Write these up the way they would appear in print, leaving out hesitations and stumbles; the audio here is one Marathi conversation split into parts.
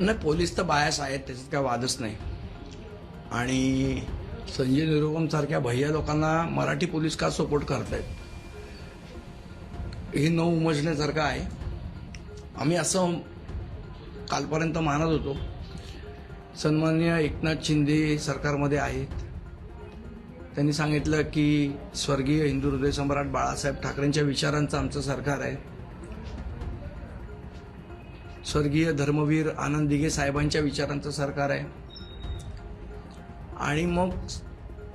नाही, पोलीस तर बायास आहेत, त्याच्यात काय वादच नाही. आणि संजय निरुपम सारख्या भैया लोकांना मराठी पोलीस का सपोर्ट करतायत हे न उमजण्यासारखं आहे. आम्ही असं कालपर्यंत मानत होतो. सन्माननीय एकनाथ शिंदे सरकारमध्ये आहेत. त्यांनी सांगितलं की स्वर्गीय हिंदू हृदय सम्राट बाळासाहेब ठाकरेंच्या विचारांचं आमचं सरकार आहे. स्वर्गीय धर्मवीर आनंद दिघे साहेबांच्या विचारांचं सरकार आहे. आणि मग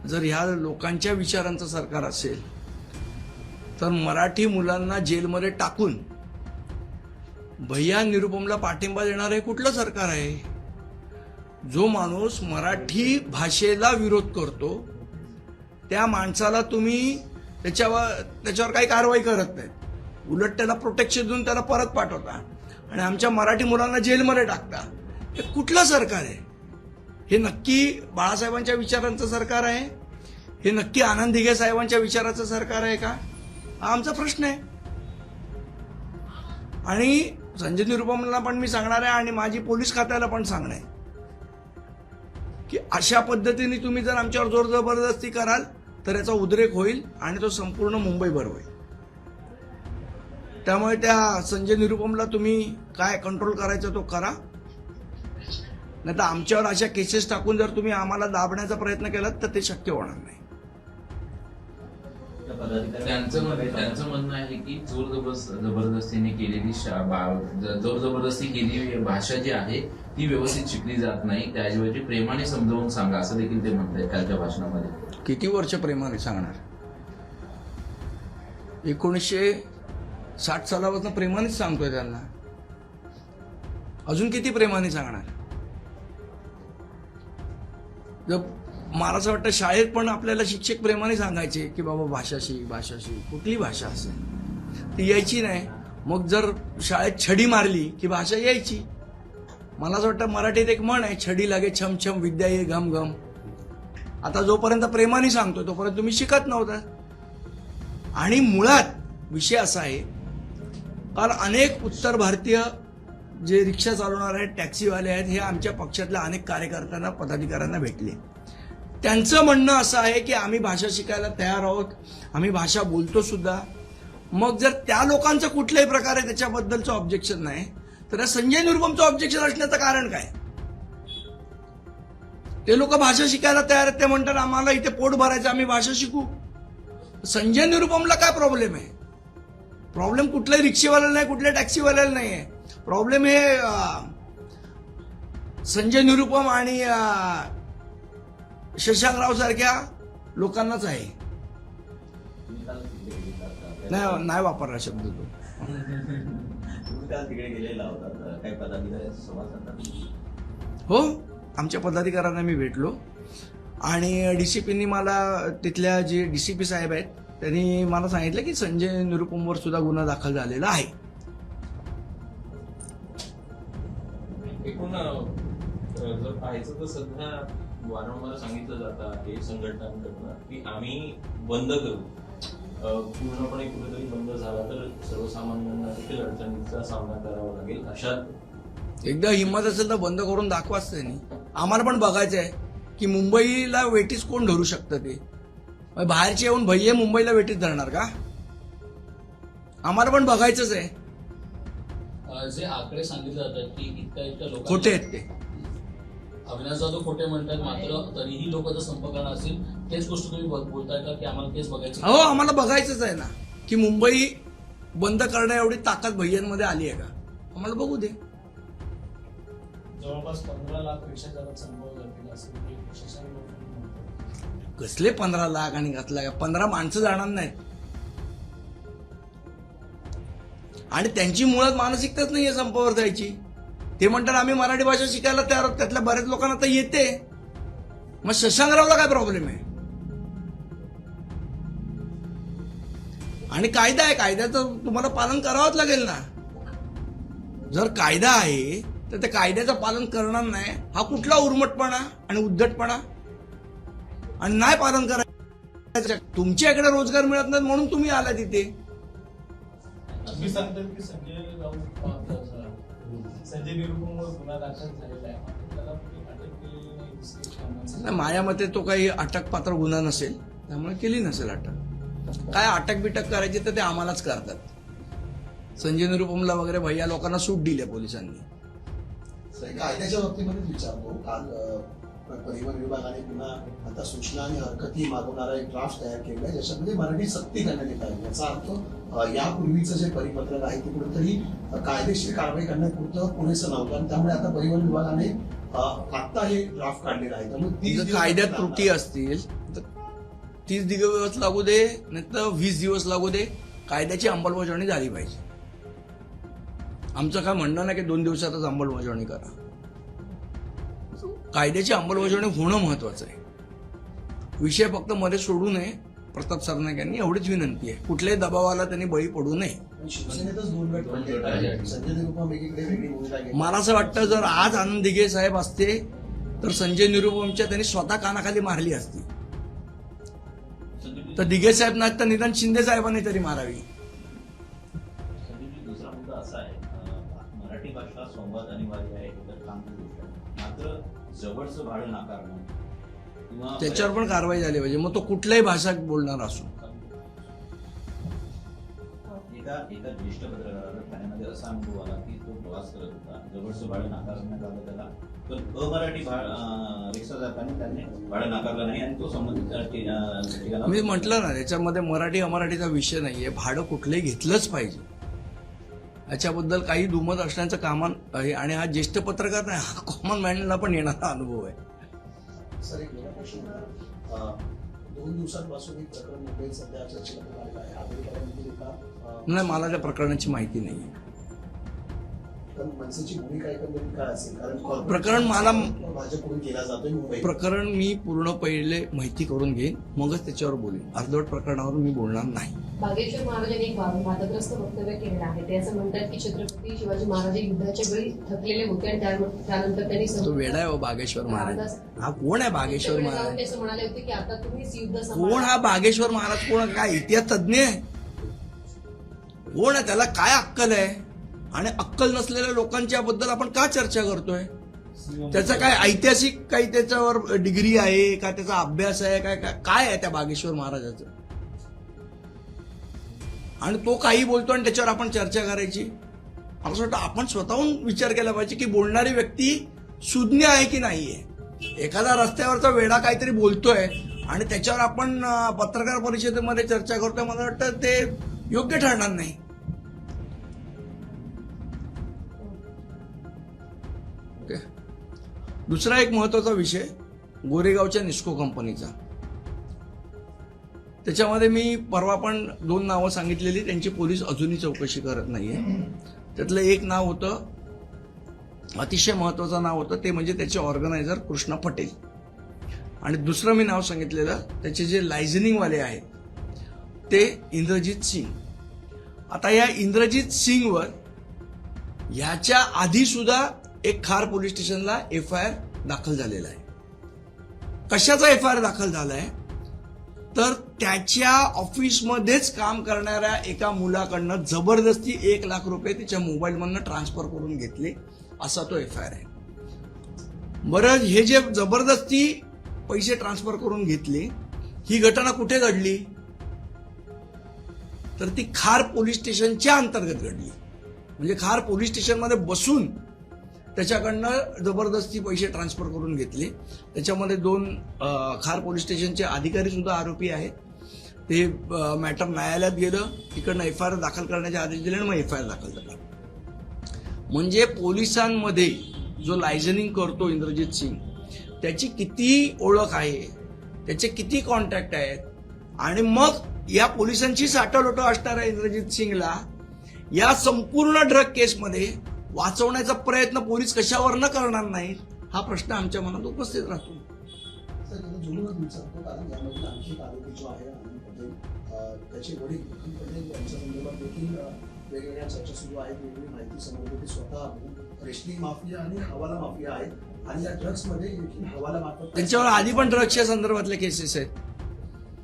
जर ह्या लोकांच्या विचारांचं सरकार असेल तर मराठी मुलांना जेलमध्ये टाकून भैया निरुपमला पाठिंबा देणार हे कुठलं सरकार आहे? जो माणूस मराठी भाषेला विरोध करतो त्या माणसाला तुम्ही त्याच्यावर काही कारवाई करत नाहीत. उलट त्याला प्रोटेक्शन देऊन त्याला परत पाठवता आणि आमच्या मराठी मुलांना जेलमध्ये टाकता. हे कुठलं सरकार आहे? हे नक्की बाळासाहेबांच्या विचारांचं सरकार आहे? हे नक्की आनंद दिघे साहेबांच्या विचाराचं सरकार आहे का? हा आमचा प्रश्न आहे. आणि संजय निरुपमला पण मी सांगणार आहे आणि माझी पोलीस खात्याला पण सांगणार आहे की अशा पद्धतीने तुम्ही जर आमच्यावर जोर जबरदस्ती कराल तर याचा उद्रेक होईल आणि तो संपूर्ण मुंबईभर होईल. त्यामुळे त्या संजय निरुपमला तुम्ही काय कंट्रोल करायचं तो करा, नाही तर आमच्यावर अशा केसेस टाकून जर तुम्ही आम्हाला दाबण्याचा प्रयत्न केलात तर ते शक्य होणार नाही. त्यांचं म्हणणं आहे की जबरदस्तीने केलेली जोर जबरदस्ती केलेली भाषा जी आहे ती व्यवस्थित शिकली जात नाही, त्याऐवजी प्रेमाने समजावून सांगा असं देखील ते म्हणतात कालच्या भाषणामध्ये. किती वर्ष प्रेमाने सांगणार? 1960 सालापासून प्रेमानेच सांगतोय त्यांना. अजून किती प्रेमाने सांगणार? जर मला असं वाटतं शाळेत पण आपल्याला शिक्षक प्रेमाने सांगायचे की बाबा भाषा शिक, कुठली भाषा असेल ती यायची नाही. मग जर शाळेत छडी मारली की भाषा यायची. मला असं वाटतं मराठीत एक म्हण आहे, छडी लागे छमछम विद्या ये घम घम. आता जोपर्यंत प्रेमाने सांगतो तोपर्यंत तुम्ही शिकत नव्हता. आणि मुळात विषय असा आहे, कारण अनेक उत्तर भारतीय जे रिक्षा चालवणार आहेत, टॅक्सीवाले आहेत, हे आमच्या पक्षातल्या अनेक कार्यकर्त्यांना, पदाधिकाऱ्यांना भेटले. त्यांचं म्हणणं असं आहे की आम्ही भाषा शिकायला तयार आहोत, आम्ही भाषा बोलतो सुद्धा. मग जर त्या लोकांचं कुठल्याही प्रकारे त्याच्याबद्दलचं ऑब्जेक्शन नाही तर या संजय निरुपमचं ऑब्जेक्शन असण्याचं कारण काय? ते लोक भाषा शिकायला तयार आहेत, ते म्हणतात आम्हाला इथे पोट भरायचं, आम्ही भाषा शिकू. संजय निरुपमला काय प्रॉब्लेम आहे? प्रॉब्लेम कुठल्याही रिक्षेवाल्याला नाही, कुठल्या टॅक्सीवाल्याला नाही आहे. प्रॉब्लेम हे संजय निरुपम आणि शशांकराव सारख्या लोकांनाच आहे. नाही वापरला शब्द तो. हो, आमच्या पदाधिकाऱ्यांना मी भेटलो आणि डीसीपींनी मला, तिथल्या जे डीसीपी साहेब आहेत त्यांनी मला सांगितलं की संजय निरुपमवर सुद्धा गुन्हा दाखल झालेला आहे. एकूण जर पाहायचं तर सध्या वारंवार सांगितलं जातं हे संघटनांकडनं की आम्ही बंद करू, पूर्णपणे कुठेतरी बंद झाला तर सर्वसामान्यांना देखील अडचणीचा सामना करावा लागेल. अशा एकदा हिंमत असेल तर बंद करून दाखवाच त्यांनी. आम्हाला पण बघायचं आहे की मुंबईला वेटीस कोण धरू शकतं. ते बाहेरचे येऊन भैये मुंबईला वेटीस धरणार का? आम्हाला पण बघायचंच आहे. जे आकडे सांगितले जातात की इतक्या लोक खोटे आहेत ते. अविनाश जाधव खोटे म्हणतात, मात्र तरीही लोक जर संपर्काला असतील तेच गोष्ट तुम्ही बोलताय का की आम्हाला तेच बघायचं? हो, आम्हाला बघायचंच आहे ना की मुंबई बंद करण्या एवढी ताकद भैयांमध्ये आली आहे का? आम्हाला बघू दे. जवळपास 15 लाखपेक्षा जास्त संपर्क जातील असं कसले 15 लाख आणि घातला 15 माणसं जाणार नाहीत. आणि त्यांची मुळात मानसिकताच नाहीये संपावर जायची. ते म्हणतात आम्ही मराठी भाषा शिकायला तयार आहोत. त्यातल्या बऱ्याच लोकांना तर येते. मग शशांकरावला काय प्रॉब्लेम आहे? आणि कायदा आहे, कायद्याचं तुम्हाला पालन करावंच लागेल ना. जर कायदा आहे तर त्या कायद्याचं पालन करणार नाही हा कुठला उर्मटपणा आणि उद्धटपणा? आणि नाही पालन करायचं, तुमच्याकडे रोजगार मिळत नाही म्हणून तुम्ही आला तिथे. तुम्ही सांगतात की संजय राऊत संजय निरुपमवर गुन्हा दाखल झालेला आहे मात्र त्याला कुठे अटक केलेली नाही दुसरी कारणांचं. नाही, माझ्या मते तो काही अटकपात्र गुन्हा नसेल, त्यामुळे केली नसेल अटक. काय अटक बिटक करायची तर ते आम्हालाच करतात. संजय निरुपमला वगैरे भैया लोकांना सूट दिली आहे पोलिसांनी. कायद्याच्या बाबतीमध्येच विचारतो. काल परिवहन विभागाने पुन्हा आता सूचना आणि हरकती मागवणारा एक ड्राफ्ट तयार केला आहे ज्याच्यामध्ये मराठी सक्ती करण्यात येत आहे. याचा अर्थ यापूर्वीचं जे परिपत्रक आहे ते कुठेतरी कायदेशीर कारवाई करण्यापुरतं पुरेसं नव्हतं आणि त्यामुळे आता परिवहन विभागाने आता हे ड्राफ्ट काढलेलं आहे. त्यामुळे 30 जर दिवस कायद्यात आता त्रुटी असतील तर 30 दिवस लागू दे, नाही तर 20 दिवस लागू दे, कायद्याची अंमलबजावणी झाली पाहिजे. आमचं काय म्हणणं नाही की 2 दिवसातच अंमलबजावणी करा. कायद्याची अंमलबजावणी होणं महत्वाचं आहे. विषय फक्त मध्ये सोडू नये. प्रताप सरनाईक यांनी एवढीच विनंती आहे. कुठल्याही दबावाला त्यांनी बळी पडू नये. पण शिवसेनेतच 2 गट पडले आहेत. संजय निरुपम एकीकडे वेगळी भूमिका घेतली. मला असं वाटतं जर आज आनंद दिघे साहेब असते तर संजय निरुपमच्या त्यांनी स्वतः कानाखाली मारली असती. तर दिघे साहेब नाही तर निदान शिंदे साहेबांनी तरी मारावी. संदीपजी, दुसरा मुद्दा असा आहे, मराठी भाषा संवाद अनिवार्य आहे, ही तर चांगली गोष्ट आहे. मात्र जवळचं भाडं नाकारणं किंवा त्याच्यावर पण कारवाई झाली पाहिजे. मग तो कुठल्याही भाषा बोलणार असो. एका ज्येष्ठ पत्रकाराला ठाण्यामध्ये असा अनुभव आला की तो प्रवास करत होता, जवळचं भाडं नाकारण्यात आलं त्याला, पण अमराठी रिक्षा जाताना त्यांनी भाडं नाकारलं नाही आणि तो संबंधित ठिकाणावर मी म्हटलं ना, त्याच्यामध्ये मराठी अमराठीचा विषय नाहीये. भाडं कुठलंही घेतलंच पाहिजे. याच्याबद्दल काही दुमत असण्याचं कामान आहे. आणि हा ज्येष्ठ पत्रकार नाही, हा कॉमन मॅनला पण येणारा अनुभव आहे. सर, एक वेगळा प्रश्न होता. 2 दिवसांपासून एक प्रकरण मुंबईत सध्या चर्चेमध्ये आलेलं आहे. आंबेडकरांमधील एका नाही, मला त्या प्रकरणाची माहिती नाही. पण मनसेची भूमिका एकंदरीत काय असेल? कारण प्रकरण मला- भाजपकडून केला जातोय मुंबईत. प्रकरण मी पूर्ण पहिले माहिती करून घेईन, मगच त्याच्यावर बोलेन. अर्धवट प्रकरणावर मी बोलणार नाही. बागेश्वर महाराजांनी एक वादग्रस्त वक्तव्य केलेलं आहे. ते असं म्हणतात की छत्रपती शिवाजी महाराज युद्धाच्या वेळी थकलेले होते आणि त्यानंतर त्यांनी तो वेडा आहे हो बागेश्वर महाराज. हा कोण आहे बागेश्वर महाराज? ते असं म्हणाले होते की आता तुम्हीच युद्ध कोण हा बागेश्वर महाराज? कोण? काय इतिहास तज्ञ आहे? कोण आहे? त्याला काय अक्कल आहे? आणि अक्कल नसलेल्या लोकांच्या बद्दल आपण का चर्चा करतोय? त्याचा काय ऐतिहासिक काही त्याच्यावर डिग्री आहे का? त्याचा अभ्यास आहे काय? काय आहे त्या बागेश्वर महाराजाचं? आणि तो काही बोलतो आणि त्याच्यावर आपण चर्चा करायची? मला असं वाटतं आपण स्वतःहून विचार केला पाहिजे की बोलणारी व्यक्ती सुज्ञ आहे की नाहीये. एखादा रस्त्यावरचा वेडा काहीतरी बोलतोय आणि त्याच्यावर आपण पत्रकार परिषदेमध्ये चर्चा करतोय, मला वाटतं ते योग्य ठरणार नाही. ओके. दुसरा एक महत्वाचा विषय गोरेगावच्या निस्को कंपनीचा. त्याच्यामध्ये मी परवा पण 2 नावं सांगितलेली, त्यांची पोलीस अजूनही चौकशी करत नाहीये. त्यातलं एक नाव होतं, अतिशय महत्वाचं नाव होतं, ते म्हणजे त्याचे ऑर्गनायझर कृष्णा पटेल. आणि दुसरं मी नाव सांगितलेलं त्याचे जे लायझनिंगवाले आहेत ते इंद्रजित सिंग. आता या इंद्रजित सिंगवर ह्याच्या आधी सुद्धा एक खार पोलीस स्टेशनला FIR दाखल झालेला आहे. कशाचा FIR दाखल झालाय? तर त्याच्या ऑफिसमध्येच काम करणाऱ्या एका मुलाकडनं जबरदस्ती 1 लाख रुपये तिच्या मोबाईलमधनं ट्रान्सफर करून घेतले, असा तो FIR आहे. बरं, हे जे जबरदस्ती पैसे ट्रान्सफर करून घेतले, ही घटना कुठे घडली? तर ती खार पोलीस स्टेशनच्या अंतर्गत घडली. म्हणजे खार पोलीस स्टेशनमध्ये बसून त्याच्याकडनं जबरदस्ती पैसे ट्रान्सफर करून घेतले. त्याच्यामध्ये 2 खार पोलीस स्टेशनचे अधिकारी सुद्धा आरोपी आहेत. ते मॅटर न्यायालयात गेलं, तिकडनं FIR दाखल करण्याचे आदेश दिले आणि मग FIR दाखल झाला. म्हणजे पोलिसांमध्ये जो लायझनिंग करतो इंद्रजित सिंग, त्याची किती ओळख आहे, त्याचे किती कॉन्टॅक्ट आहेत, आणि मग या पोलिसांची साठलोटो असणाऱ्या इंद्रजित सिंगला या संपूर्ण ड्रग केसमध्ये वाचवण्याचा प्रयत्न पोलीस कशावर न करणार नाहीत, हा प्रश्न आमच्या मनात उपस्थित राहतो. सर, त्याला जुळूनच विचारतो, कारण यामध्ये आणखी एक आरोपी जो आहे आनंद पटेल, त्याचे वडील निखिल पटेल यांच्या संदर्भात देखील वेगवेगळ्या चर्चा सुरू आहेत. वेगवेगळी माहिती समोर येते. स्वतः रेशनिंग माफिया आणि हवाला माफिया आहेत आणि या ड्रग्समध्ये देखील हवाला मार्फत त्यांच्यावर आधी पण ड्रग्सच्या संदर्भातले केसेस आहेत.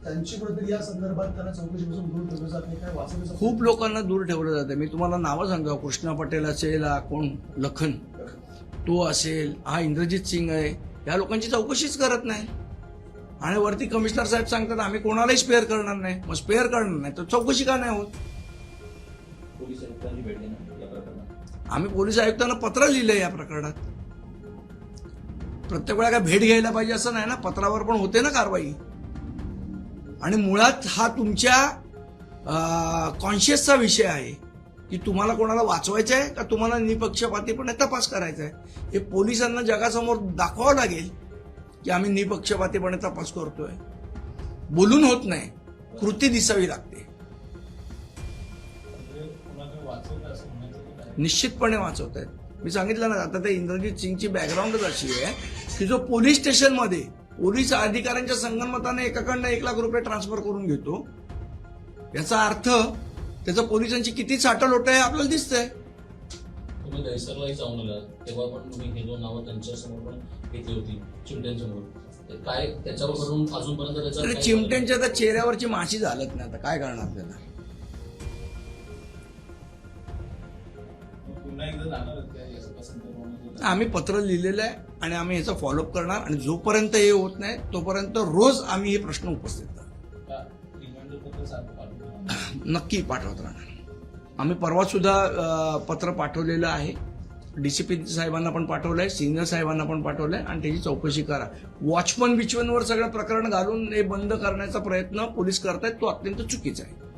त्यांची कुठेतरी या संदर्भात त्यांना चौकशीपासून दूर ठेवलं जात नाही, काय वाचवण्याचं खूप लोकांना दूर ठेवलं जातं. मी तुम्हाला नावं सांगा, कृष्णा पटेल असेल, हा कोण लखन तो असेल, हा इंद्रजित सिंग आहे, या लोकांची चौकशीच करत नाही. आणि वरती कमिशनर साहेब सांगतात आम्ही कोणालाही स्पेअर करणार नाही. मग स्पेअर करणार नाही तर चौकशी का नाही होत? पोलीस आयुक्तांची भेट घेणं या प्रकरणात आम्ही पोलीस आयुक्तांना पत्र लिहिलंय या प्रकरणात. प्रत्येक वेळा काय भेट घ्यायला पाहिजे असं नाही ना, पत्रावर पण होते ना कारवाई. आणि मुळात हा तुमच्या कॉन्शियसचा विषय आहे की तुम्हाला कोणाला वाचवायचं आहे का तुम्हाला निपक्षपातीपणे तपास करायचा आहे. हे पोलिसांना जगासमोर दाखवावं लागेल की आम्ही निपक्षपातीपणे तपास करतोय. बोलून होत नाही, कृती दिसावी लागते. म्हणजे कुणाकडे वाचवलं असं म्हणायचं की काय? निश्चितपणे वाचवत आहेत. मी सांगितलं ना, आता ते इंद्रजित सिंगची बॅकग्राऊंडच अशी आहे की जो पोलीस स्टेशनमध्ये पोलीस अधिकाऱ्यांच्या संगनमताने एकाकडनं 1 लाख रुपये ट्रान्सफर करून घेतो. याचा अर्थ त्याचं पोलिसांची किती साठलोट आहे आपल्याला दिसतंय. तुम्ही दहिसरलाही जाऊन आलात, तेव्हा पण तुम्ही हे 2 नावं त्यांच्यासमोर पण घेतली होती, चिमट्यांसमोर. ते काय त्याच्यावरून अजूनपर्यंत त्याचा अरे काही- चिमट्यांच्या त्या चेहऱ्यावरची माशी झालत नाही, आता काय करणार त्याला. मग पुन्हा एकदा जाणार आहेत का याचं पसंत करून? आम्ही पत्र लिहिलेलं आहे आणि आम्ही याचा फॉलोअप करणार. आणि जोपर्यंत हे होत नाही तोपर्यंत रोज आम्ही हे प्रश्न उपस्थित करतो. का रिमाइंडर पत्र सारखं पाठवलं? नक्की पाठवत राहणार. आम्ही परवा सुद्धा पत्र पाठवलेलं आहे. डीसीपी साहेबांना पण पाठवलंय, सिनियर साहेबांना पण पाठवलंय आणि त्याची चौकशी करा. वॉचमन बिचमनवर सगळं प्रकरण घालून हे बंद करण्याचा प्रयत्न पोलीस करतायत, तो अत्यंत चुकीचा आहे.